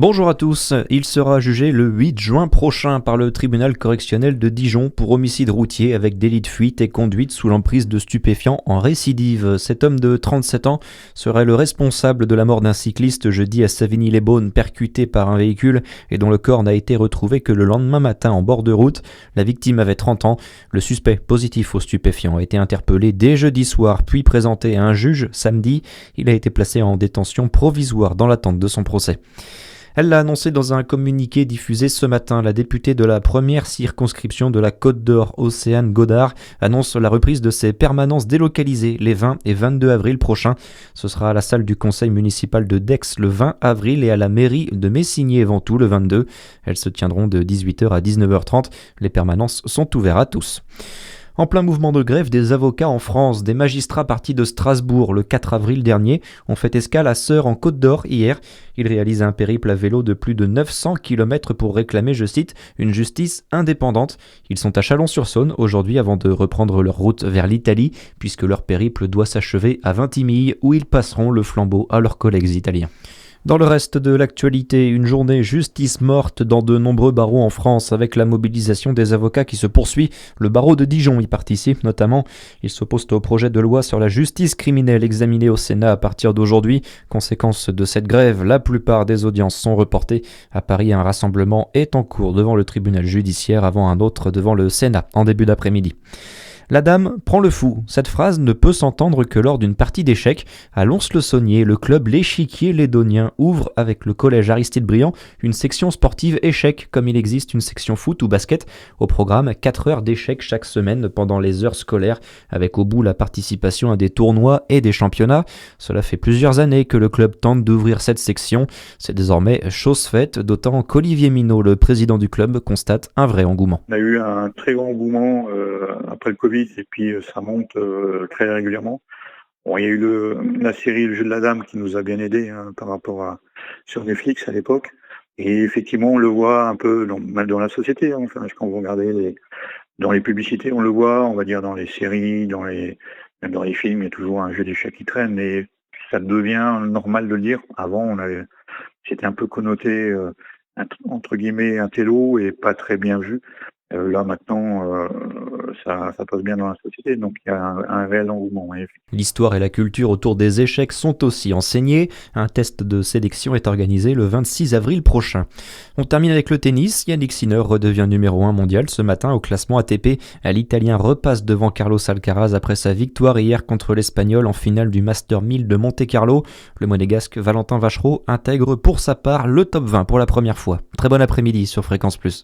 Bonjour à tous, il sera jugé le 8 juin prochain par le tribunal correctionnel de Dijon pour homicide routier avec délit de fuite et conduite sous l'emprise de stupéfiants en récidive. Cet homme de 37 ans serait le responsable de la mort d'un cycliste jeudi à Savigny-les-Beaunes percuté par un véhicule et dont le corps n'a été retrouvé que le lendemain matin en bord de route. La victime avait 30 ans. Le suspect positif aux stupéfiants a été interpellé dès jeudi soir puis présenté à un juge samedi. Il a été placé en détention provisoire dans l'attente de son procès. Elle l'a annoncé dans un communiqué diffusé ce matin. La députée de la première circonscription de la Côte d'Or, Océane Godard, annonce la reprise de ses permanences délocalisées les 20 et 22 avril prochains. Ce sera à la salle du conseil municipal de Daix le 20 avril et à la mairie de Messigné-Ventoux le 22. Elles se tiendront de 18h à 19h30. Les permanences sont ouvertes à tous. En plein mouvement de grève des avocats en France, des magistrats partis de Strasbourg le 4 avril dernier ont fait escale à Sœurs en Côte d'Or hier. Ils réalisent un périple à vélo de plus de 900 km pour réclamer, je cite, une justice indépendante. Ils sont à Chalon-sur-Saône aujourd'hui avant de reprendre leur route vers l'Italie, puisque leur périple doit s'achever à Vintimille où ils passeront le flambeau à leurs collègues italiens. Dans le reste de l'actualité, une journée justice morte dans de nombreux barreaux en France avec la mobilisation des avocats qui se poursuit. Le barreau de Dijon y participe notamment. Il s'oppose au projet de loi sur la justice criminelle examiné au Sénat à partir d'aujourd'hui. Conséquence de cette grève, la plupart des audiences sont reportées. À Paris, un rassemblement est en cours devant le tribunal judiciaire avant un autre devant le Sénat en début d'après-midi. La dame prend le fou. Cette phrase ne peut s'entendre que lors d'une partie d'échecs. À Lons-le-Saunier, le club L'Échiquier Lédonien ouvre avec le collège Aristide Briand une section sportive échecs comme il existe une section foot ou basket. Au programme, 4 heures d'échecs chaque semaine pendant les heures scolaires avec au bout la participation à des tournois et des championnats. Cela fait plusieurs années que le club tente d'ouvrir cette section. C'est désormais chose faite, d'autant qu'Olivier Minot, le président du club, constate un vrai engouement. On a eu un très grand engouement après le Covid et puis ça monte très régulièrement. Bon, il y a eu la série Le jeu de la dame qui nous a bien aidé par rapport à sur Netflix à l'époque. Et effectivement, on le voit un peu mal dans la société. Enfin, quand vous regardez dans les publicités, on le voit, on va dire dans les séries, même dans les films, il y a toujours un jeu d'échecs qui traîne. Et ça devient normal de le dire. Avant, c'était un peu connoté entre guillemets intello et pas très bien vu. Là maintenant, ça passe bien dans la société, donc il y a un réel engouement. Ouais. L'histoire et la culture autour des échecs sont aussi enseignées. Un test de sélection est organisé le 26 avril prochain. On termine avec le tennis. Yannick Sinner redevient numéro 1 mondial ce matin au classement ATP. L'Italien repasse devant Carlos Alcaraz après sa victoire hier contre l'Espagnol en finale du Master 1000 de Monte-Carlo. Le monégasque Valentin Vachereau intègre pour sa part le top 20 pour la première fois. Très bon après-midi sur Fréquence Plus.